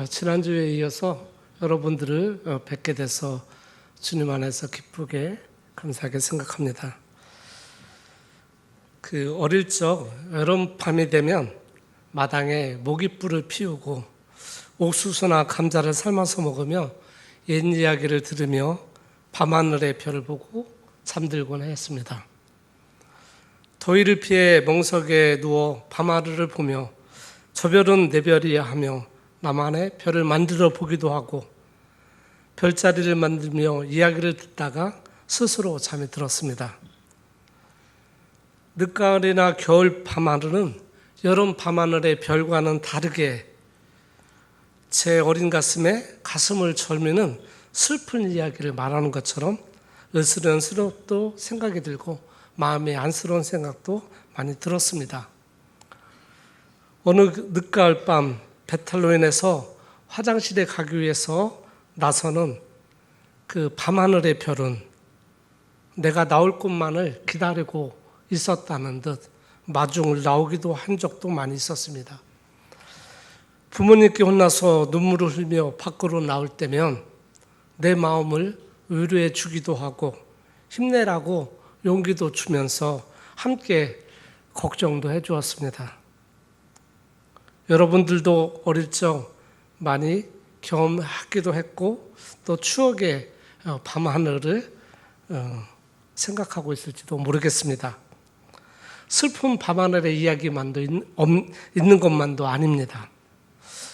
지난주에 이어서 여러분들을 뵙게 돼서 주님 안에서 기쁘게 감사하게 생각합니다. 어릴 적 여름밤이 되면 마당에 모깃불을 피우고 옥수수나 감자를 삶아서 먹으며 옛 이야기를 들으며 밤하늘의 별을 보고 잠들곤 했습니다. 더위를 피해 멍석에 누워 밤하늘을 보며 저 별은 내 별이야 하며 나만의 별을 만들어 보기도 하고 별자리를 만들며 이야기를 듣다가 스스로 잠이 들었습니다. 늦가을이나 겨울 밤하늘은 여름 밤하늘의 별과는 다르게 제 어린 가슴을 절미는 슬픈 이야기를 말하는 것처럼 으스런스럽도 생각이 들고 마음에 안쓰러운 생각도 많이 들었습니다. 어느 늦가을 밤 배탈로 인해서 화장실에 가기 위해서 나서는 그 밤하늘의 별은 내가 나올 곳만을 기다리고 있었다는 듯 마중을 나오기도 한 적도 많이 있었습니다. 부모님께 혼나서 눈물을 흘며 밖으로 나올 때면 내 마음을 위로해 주기도 하고 힘내라고 용기도 주면서 함께 걱정도 해 주었습니다. 여러분들도 어릴 적 많이 경험하기도 했고 또 추억의 밤하늘을 생각하고 있을지도 모르겠습니다. 슬픈 밤하늘의 이야기만도 있는 것만도 아닙니다.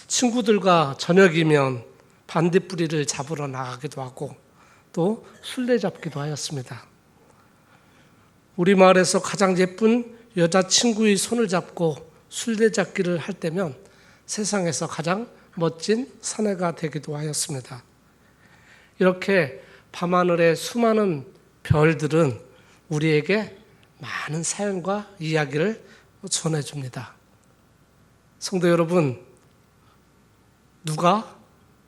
친구들과 저녁이면 반딧불이를 잡으러 나가기도 하고 또 술래잡기도 하였습니다. 우리 마을에서 가장 예쁜 여자친구의 손을 잡고 술래잡기를 할 때면 세상에서 가장 멋진 사내가 되기도 하였습니다. 이렇게 밤하늘의 수많은 별들은 우리에게 많은 사연과 이야기를 전해줍니다. 성도 여러분, 누가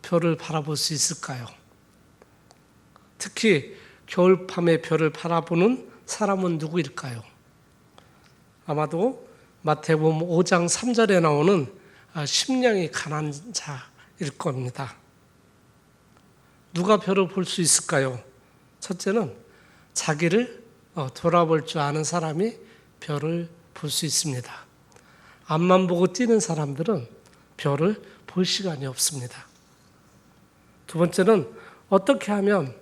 별을 바라볼 수 있을까요? 특히 겨울밤의 별을 바라보는 사람은 누구일까요? 아마도 마태복음 5장 3절에 나오는 심령이 가난한 자일 겁니다. 누가 별을 볼 수 있을까요? 첫째는 자기를 돌아볼 줄 아는 사람이 별을 볼 수 있습니다. 앞만 보고 뛰는 사람들은 별을 볼 시간이 없습니다. 두 번째는 어떻게 하면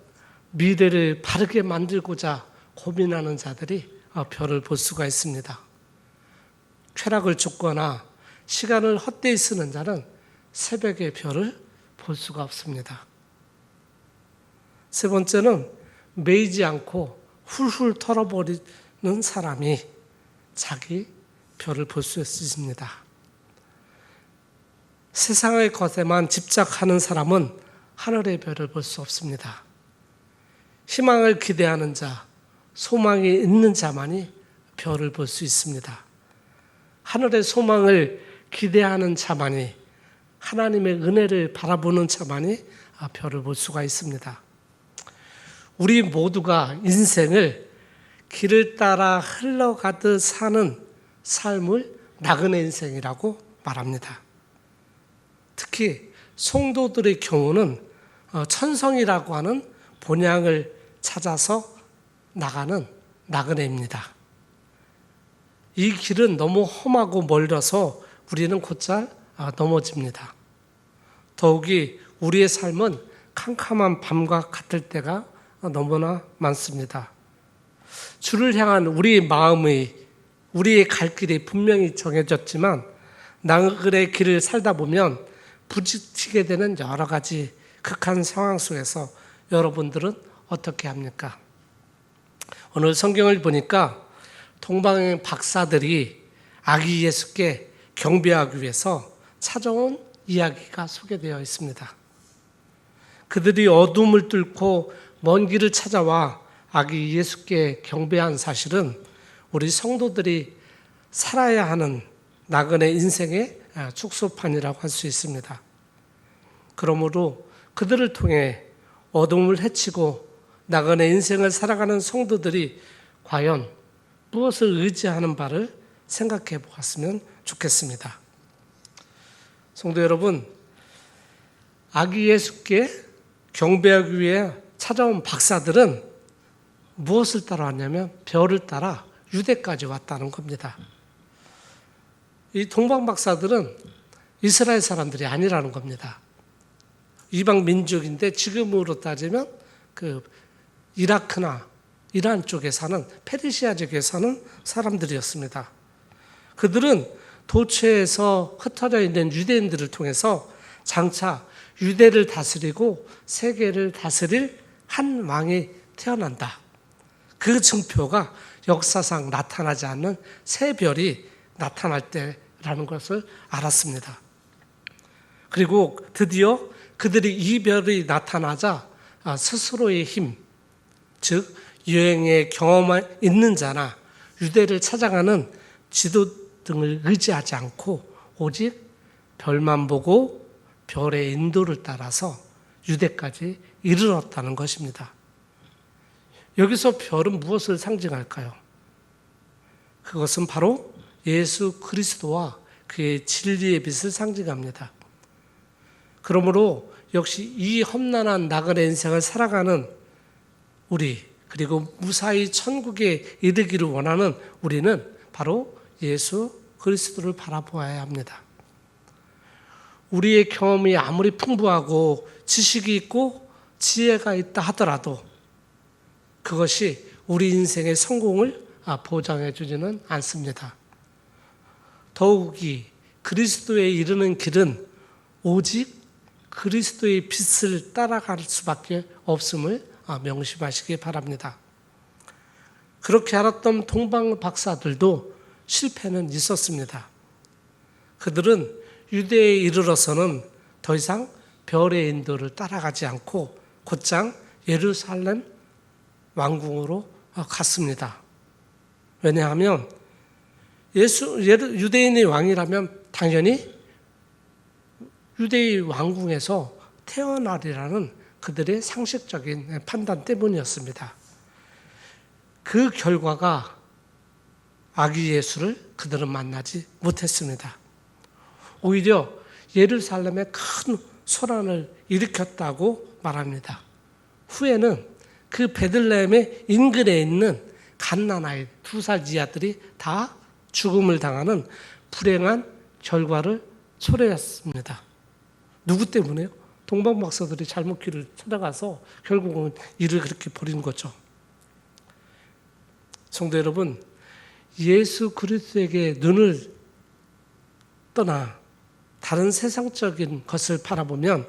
미래를 바르게 만들고자 고민하는 자들이 별을 볼 수가 있습니다. 쾌락을 쫓거나 시간을 헛되이 쓰는 자는 새벽의 별을 볼 수가 없습니다. 세 번째는 매이지 않고 훌훌 털어버리는 사람이 자기 별을 볼 수 있습니다. 세상의 것에만 집착하는 사람은 하늘의 별을 볼 수 없습니다. 희망을 기대하는 자, 소망이 있는 자만이 별을 볼 수 있습니다. 하늘의 소망을 기대하는 자만이, 하나님의 은혜를 바라보는 자만이 별을 볼 수가 있습니다. 우리 모두가 인생을 길을 따라 흘러가듯 사는 삶을 나그네 인생이라고 말합니다. 특히 성도들의 경우는 천성이라고 하는 본향을 찾아서 나가는 나그네입니다. 이 길은 너무 험하고 멀어서 우리는 곧잘 넘어집니다. 더욱이 우리의 삶은 캄캄한 밤과 같을 때가 너무나 많습니다. 주를 향한 우리의 마음의, 우리의 갈 길이 분명히 정해졌지만 나그네 길을 살다 보면 부딪히게 되는 여러 가지 극한 상황 속에서 여러분들은 어떻게 합니까? 오늘 성경을 보니까 동방 박사들이 아기 예수께 경배하기 위해서 찾아온 이야기가 소개되어 있습니다. 그들이 어둠을 뚫고 먼 길을 찾아와 아기 예수께 경배한 사실은 우리 성도들이 살아야 하는 나그네 인생의 축소판이라고 할 수 있습니다. 그러므로 그들을 통해 어둠을 헤치고 나그네 인생을 살아가는 성도들이 과연 무엇을 의지하는 바를 생각해 보았으면 좋겠습니다. 성도 여러분, 아기 예수께 경배하기 위해 찾아온 박사들은 무엇을 따라왔냐면 별을 따라 유대까지 왔다는 겁니다. 이 동방 박사들은 이스라엘 사람들이 아니라는 겁니다. 이방 민족인데 지금으로 따지면 그 이라크나 이란 쪽에 사는 페르시아 지역에 사는 사람들이었습니다. 그들은 도처에서 흩어져 있는 유대인들을 통해서 장차 유대를 다스리고 세계를 다스릴 한 왕이 태어난다. 그 증표가 역사상 나타나지 않는 새 별이 나타날 때라는 것을 알았습니다. 그리고 드디어 그들이 이 별이 나타나자 스스로의 힘, 즉 여행의 경험이 있는 자나 유대를 찾아가는 지도 등을 의지하지 않고 오직 별만 보고 별의 인도를 따라서 유대까지 이르렀다는 것입니다. 여기서 별은 무엇을 상징할까요? 그것은 바로 예수 그리스도와 그의 진리의 빛을 상징합니다. 그러므로 역시 이 험난한 나그네 인생을 살아가는 우리, 그리고 무사히 천국에 이르기를 원하는 우리는 바로 예수 그리스도를 바라보아야 합니다. 우리의 경험이 아무리 풍부하고 지식이 있고 지혜가 있다 하더라도 그것이 우리 인생의 성공을 보장해 주지는 않습니다. 더욱이 그리스도에 이르는 길은 오직 그리스도의 빛을 따라갈 수밖에 없음을 명심하시기 바랍니다. 그렇게 알았던 동방 박사들도 실패는 있었습니다. 그들은 유대에 이르러서는 더 이상 별의 인도를 따라가지 않고 곧장 예루살렘 왕궁으로 갔습니다. 왜냐하면 유대인의 왕이라면 당연히 유대의 왕궁에서 태어나리라는 그들의 상식적인 판단 때문이었습니다. 그 결과가 아기 예수를 그들은 만나지 못했습니다. 오히려 예루살렘에 큰 소란을 일으켰다고 말합니다. 후에는 그 베들레헴의 인근에 있는 갓난아이 2살 이하들이 다 죽음을 당하는 불행한 결과를 초래했습니다. 누구 때문에요? 동방 박사들이 잘못 길을 찾아가서 결국은 일을 그렇게 벌인 거죠. 성도 여러분, 예수 그리스도에게 눈을 떠나 다른 세상적인 것을 바라보면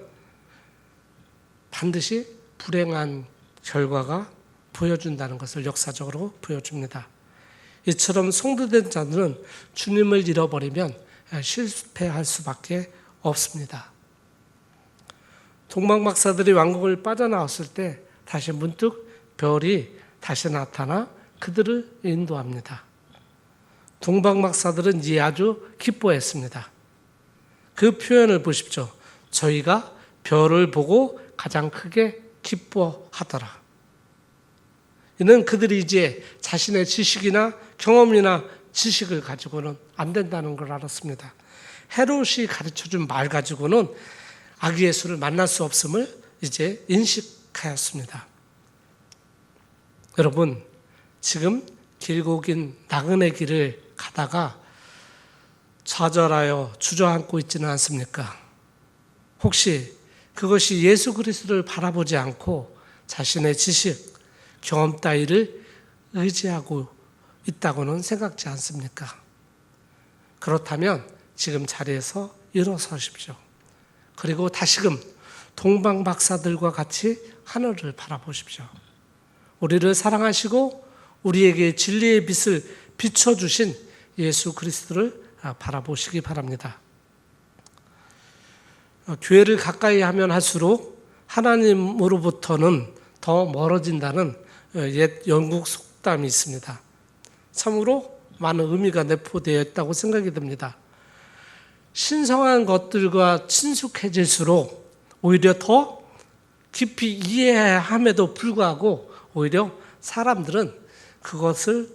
반드시 불행한 결과가 보여준다는 것을 역사적으로 보여줍니다. 이처럼 성도된 자들은 주님을 잃어버리면 실패할 수밖에 없습니다. 동방 박사들이 왕국을 빠져나왔을 때 다시 문득 별이 다시 나타나 그들을 인도합니다. 동방 박사들은 이에 아주 기뻐했습니다. 그 표현을 보십시오. 저희가 별을 보고 가장 크게 기뻐하더라. 이는 그들이 이제 자신의 지식이나 경험이나 지식을 가지고는 안 된다는 걸 알았습니다. 헤롯이 가르쳐준 말 가지고는 아기 예수를 만날 수 없음을 이제 인식하였습니다. 여러분, 지금 길고 긴 나그네 길을 가다가 좌절하여 주저앉고 있지는 않습니까? 혹시 그것이 예수 그리스도를 바라보지 않고 자신의 지식, 경험 따위를 의지하고 있다고는 생각지 않습니까? 그렇다면 지금 자리에서 일어서십시오. 그리고 다시금 동방 박사들과 같이 하늘을 바라보십시오. 우리를 사랑하시고 우리에게 진리의 빛을 비춰주신 예수 그리스도를 바라보시기 바랍니다. 교회를 가까이 하면 할수록 하나님으로부터는 더 멀어진다는 옛 영국 속담이 있습니다. 참으로 많은 의미가 내포되어 있다고 생각이 듭니다. 신성한 것들과 친숙해질수록 오히려 더 깊이 이해함에도 불구하고 오히려 사람들은 그것을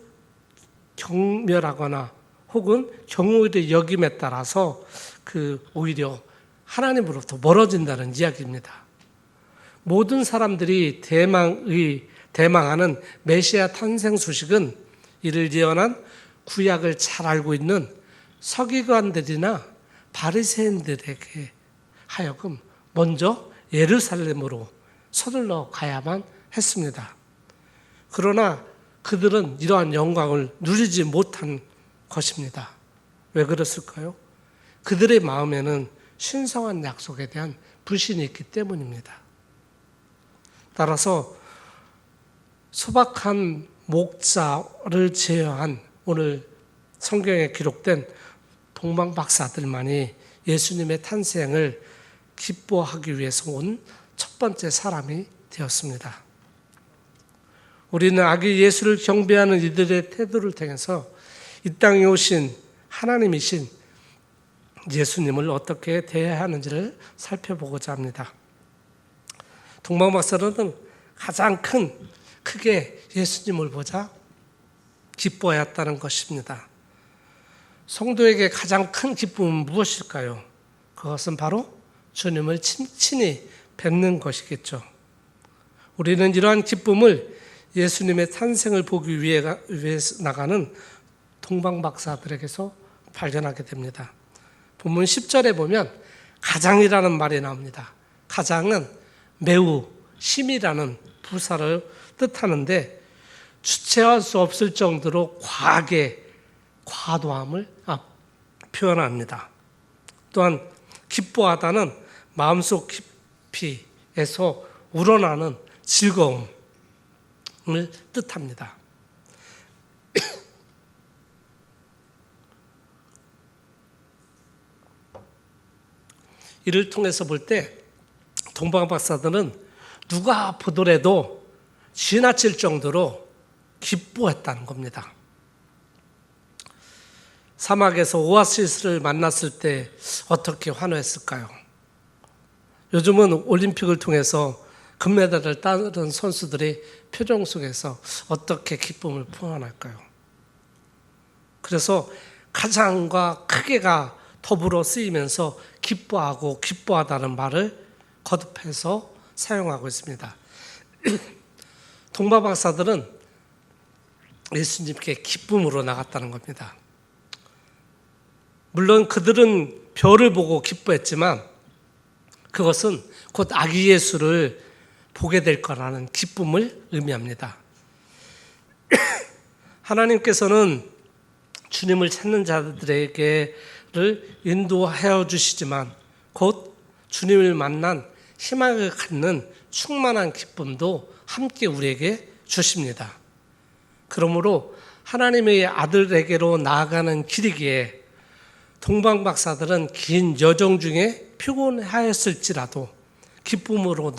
경멸하거나 혹은 경홀히 여김에 따라서 오히려 하나님으로부터 멀어진다는 이야기입니다. 모든 사람들이 대망하는 메시아 탄생 소식은 이를 예언한 구약을 잘 알고 있는 서기관들이나 바리새인들에게 하여금 먼저 예루살렘으로 서둘러 가야만 했습니다. 그러나 그들은 이러한 영광을 누리지 못한 것입니다. 왜 그랬을까요? 그들의 마음에는 신성한 약속에 대한 불신이 있기 때문입니다. 따라서 소박한 목자를 제어한 오늘 성경에 기록된 동방박사들만이 예수님의 탄생을 기뻐하기 위해서 온 첫 번째 사람이 되었습니다. 우리는 아기 예수를 경배하는 이들의 태도를 통해서 이 땅에 오신 하나님이신 예수님을 어떻게 대해야 하는지를 살펴보고자 합니다. 동방박사들은 가장 크게 예수님을 보자 기뻐하였다는 것입니다. 성도에게 가장 큰 기쁨은 무엇일까요? 그것은 바로 주님을 친히 뵙는 것이겠죠. 우리는 이러한 기쁨을 예수님의 탄생을 보기 위해 나가는 동방박사들에게서 발견하게 됩니다. 본문 10절에 보면 가장이라는 말이 나옵니다. 가장은 매우, 심이라는 부사를 뜻하는데 주체할 수 없을 정도로 과하게 과도함을 표현합니다. 또한 기뻐하다는 마음속 깊이에서 우러나는 즐거움을 뜻합니다. 이를 통해서 볼 때 동방박사들은 누가 보더라도 지나칠 정도로 기뻐했다는 겁니다. 사막에서 오아시스를 만났을 때 어떻게 환호했을까요? 요즘은 올림픽을 통해서 금메달을 따는 선수들의 표정 속에서 어떻게 기쁨을 표현할까요? 그래서 가장과 크게가 더불어 쓰이면서 기뻐하고 기뻐하다는 말을 거듭해서 사용하고 있습니다. 동방박사들은 예수님께 기쁨으로 나갔다는 겁니다. 물론 그들은 별을 보고 기뻐했지만 그것은 곧 아기 예수를 보게 될 거라는 기쁨을 의미합니다. 하나님께서는 주님을 찾는 자들에게를 인도하여 주시지만 곧 주님을 만난 희망을 갖는 충만한 기쁨도 함께 우리에게 주십니다. 그러므로 하나님의 아들에게로 나아가는 길이기에 동방박사들은 긴 여정 중에 피곤하였을지라도 기쁨으로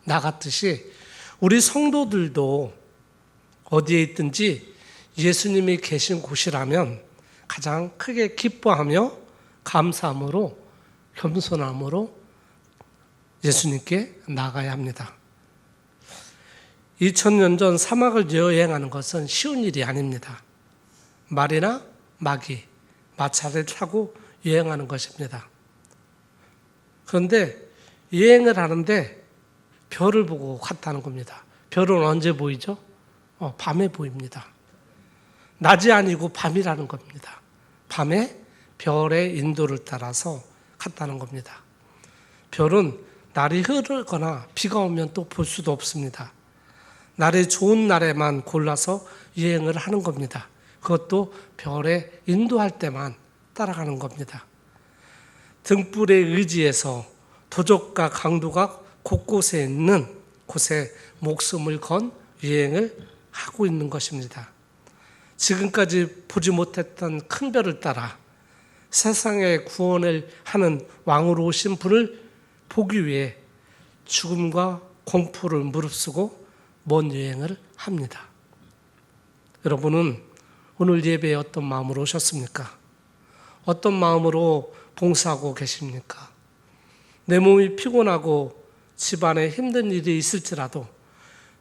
나갔듯이 우리 성도들도 어디에 있든지 예수님이 계신 곳이라면 가장 크게 기뻐하며 감사함으로 겸손함으로 예수님께 나가야 합니다. 2000년 전 사막을 여행하는 것은 쉬운 일이 아닙니다. 말이나 마기, 마차를 타고 여행하는 것입니다. 그런데 여행을 하는데 별을 보고 갔다는 겁니다. 별은 언제 보이죠? 밤에 보입니다. 낮이 아니고 밤이라는 겁니다. 밤에 별의 인도를 따라서 갔다는 겁니다. 별은 날이 흐르거나 비가 오면 또 볼 수도 없습니다. 날이 좋은 날에만 골라서 여행을 하는 겁니다. 그것도 별에 인도할 때만 따라가는 겁니다. 등불에 의지해서 도적과 강도가 곳곳에 있는 곳에 목숨을 건 여행을 하고 있는 것입니다. 지금까지 보지 못했던 큰 별을 따라 세상의 구원을 하는 왕으로 오신 분을 보기 위해 죽음과 공포를 무릅쓰고 먼 여행을 합니다. 여러분은 오늘 예배에 어떤 마음으로 오셨습니까? 어떤 마음으로 봉사하고 계십니까? 내 몸이 피곤하고 집안에 힘든 일이 있을지라도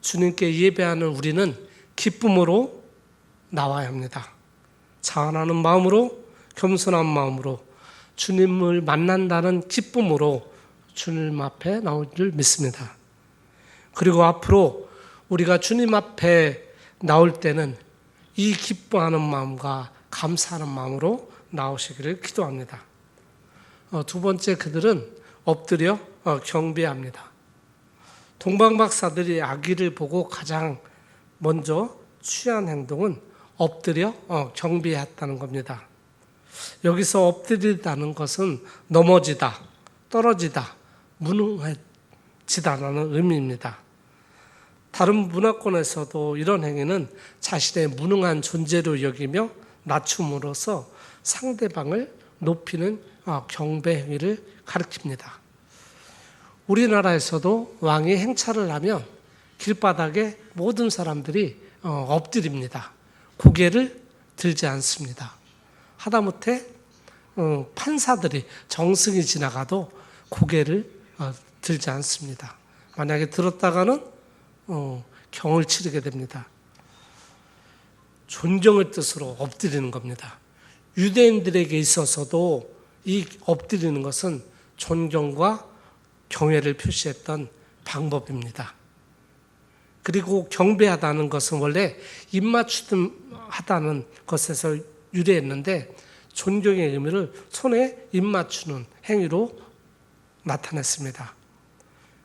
주님께 예배하는 우리는 기쁨으로 나와야 합니다. 자원하는 마음으로 겸손한 마음으로 주님을 만난다는 기쁨으로 주님 앞에 나올 줄 믿습니다. 그리고 앞으로 우리가 주님 앞에 나올 때는 이 기뻐하는 마음과 감사하는 마음으로 나오시기를 기도합니다. 두 번째, 그들은 엎드려 경배합니다. 동방박사들이 아기를 보고 가장 먼저 취한 행동은 엎드려 경배했다는 겁니다. 여기서 엎드리다는 것은 넘어지다, 떨어지다, 무능해지다라는 의미입니다. 다른 문화권에서도 이런 행위는 자신의 무능한 존재로 여기며 낮춤으로써 상대방을 높이는 경배 행위를 가리킵니다. 우리나라에서도 왕이 행차를 하면 길바닥에 모든 사람들이 엎드립니다. 고개를 들지 않습니다. 하다못해 판사들이 정승이 지나가도 고개를 들지 않습니다. 만약에 들었다가는 경을 치르게 됩니다. 존경의 뜻으로 엎드리는 겁니다. 유대인들에게 있어서도 이 엎드리는 것은 존경과 경외를 표시했던 방법입니다. 그리고 경배하다는 것은 원래 입맞춤하다는 것에서 유래했는데 존경의 의미를 손에 입맞추는 행위로 나타냈습니다.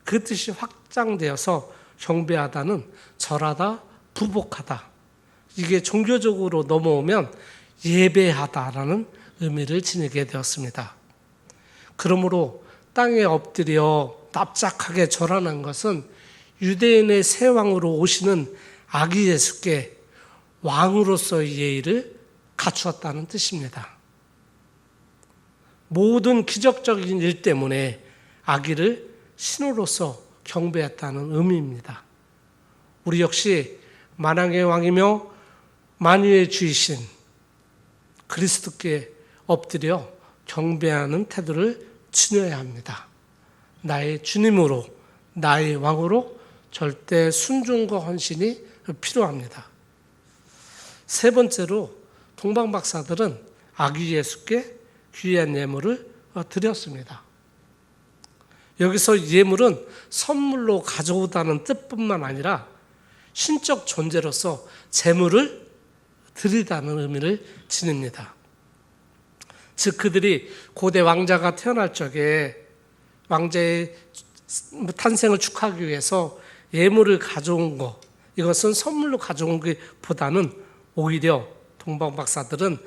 그 뜻이 확장되어서 경배하다는 절하다, 부복하다, 이게 종교적으로 넘어오면 예배하다라는 의미를 지니게 되었습니다. 그러므로 땅에 엎드려 납작하게 절하는 것은 유대인의 새 왕으로 오시는 아기 예수께 왕으로서의 예의를 갖추었다는 뜻입니다. 모든 기적적인 일 때문에 아기를 신으로서 경배했다는 의미입니다. 우리 역시 만왕의 왕이며 만유의 주이신 그리스도께 엎드려 경배하는 태도를 지녀야 합니다. 나의 주님으로, 나의 왕으로 절대 순종과 헌신이 필요합니다. 세 번째로 동방박사들은 아기 예수께 귀한 예물을 드렸습니다. 여기서 예물은 선물로 가져오다는 뜻뿐만 아니라 신적 존재로서 재물을 드리다는 의미를 지닙니다. 즉 그들이 고대 왕자가 태어날 적에 왕자의 탄생을 축하하기 위해서 예물을 가져온 것, 이것은 선물로 가져온 것보다는 오히려 동방박사들은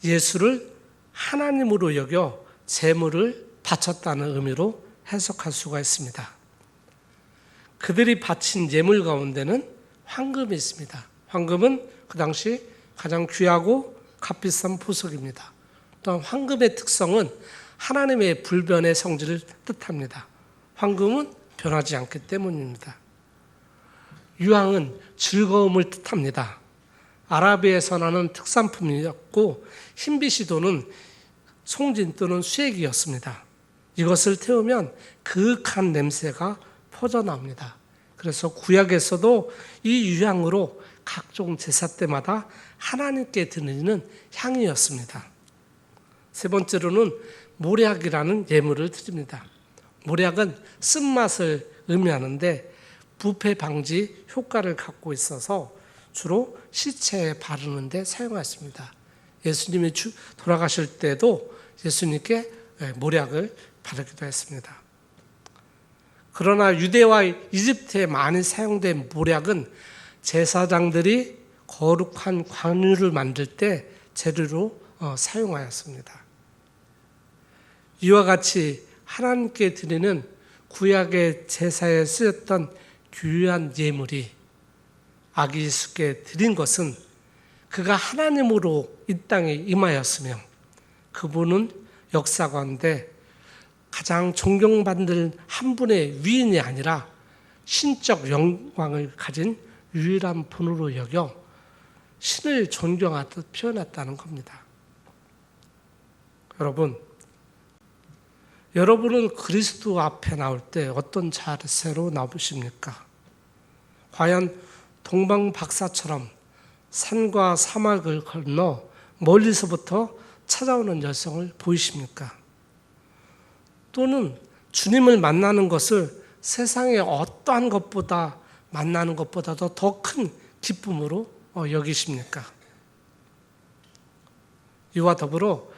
예수를 하나님으로 여겨 제물을 바쳤다는 의미로 해석할 수가 있습니다. 그들이 바친 예물 가운데는 황금이 있습니다. 황금은 그 당시 가장 귀하고 값비싼 보석입니다. 또한 황금의 특성은 하나님의 불변의 성질을 뜻합니다. 황금은 변하지 않기 때문입니다. 유황은 즐거움을 뜻합니다. 아라비에서 나는 특산품이었고 흰빛이 도는 송진 또는 수액이었습니다. 이것을 태우면 그윽한 냄새가 퍼져나옵니다. 그래서 구약에서도 이 유향으로 각종 제사 때마다 하나님께 드리는 향이었습니다. 세 번째로는 모략이라는 예물을 드립니다. 모략은 쓴맛을 의미하는데 부패 방지 효과를 갖고 있어서 주로 시체에 바르는 데 사용했습니다. 예수님이 돌아가실 때도 예수님께 모략을 바르기도 했습니다. 그러나 유대와 이집트에 많이 사용된 모략은 제사장들이 거룩한 관유를 만들 때 재료로 사용하였습니다. 이와 같이 하나님께 드리는 구약의 제사에 쓰였던 귀한 예물이 아기 예수께 드린 것은 그가 하나님으로 이 땅에 임하였으며 그분은 역사 가운데 가장 존경받는 한 분의 위인이 아니라 신적 영광을 가진 유일한 분으로 여겨 신을 존경하듯 표현했다는 겁니다. 여러분은 그리스도 앞에 나올 때 어떤 자세로 나오십니까? 과연 동방박사처럼 산과 사막을 건너 멀리서부터 찾아오는 여성을 보이십니까? 또는 주님을 만나는 것을 세상의 어떠한 것보다 만나는 것보다도 더 큰 기쁨으로 여기십니까? 이와 더불어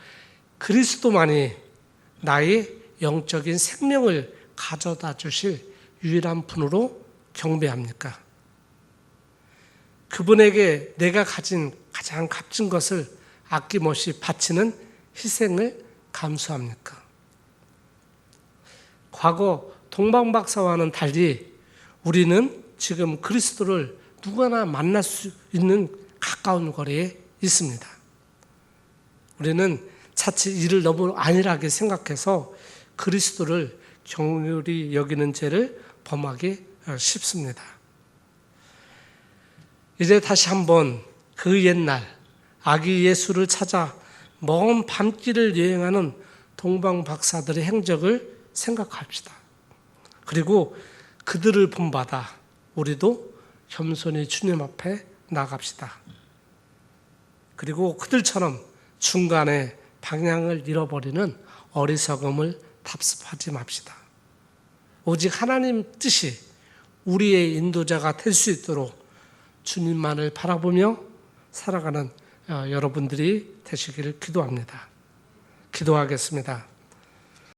그리스도만이 나의 영적인 생명을 가져다 주실 유일한 분으로 경배합니까? 그분에게 내가 가진 가장 값진 것을 아낌없이 바치는 희생을 감수합니까? 과거 동방박사와는 달리 우리는 지금 그리스도를 누구나 만날 수 있는 가까운 거리에 있습니다. 우리는 자칫 이를 너무 안일하게 생각해서 그리스도를 경휼히 여기는 죄를 범하기 쉽습니다. 이제 다시 한번 그 옛날 아기 예수를 찾아 먼 밤길을 여행하는 동방박사들의 행적을 생각합시다. 그리고 그들을 본받아 우리도 겸손히 주님 앞에 나갑시다. 그리고 그들처럼 중간에 방향을 잃어버리는 어리석음을 답습하지 맙시다. 오직 하나님 뜻이 우리의 인도자가 될 수 있도록 주님만을 바라보며 살아가는 여러분들이 되시기를 기도합니다. 기도하겠습니다.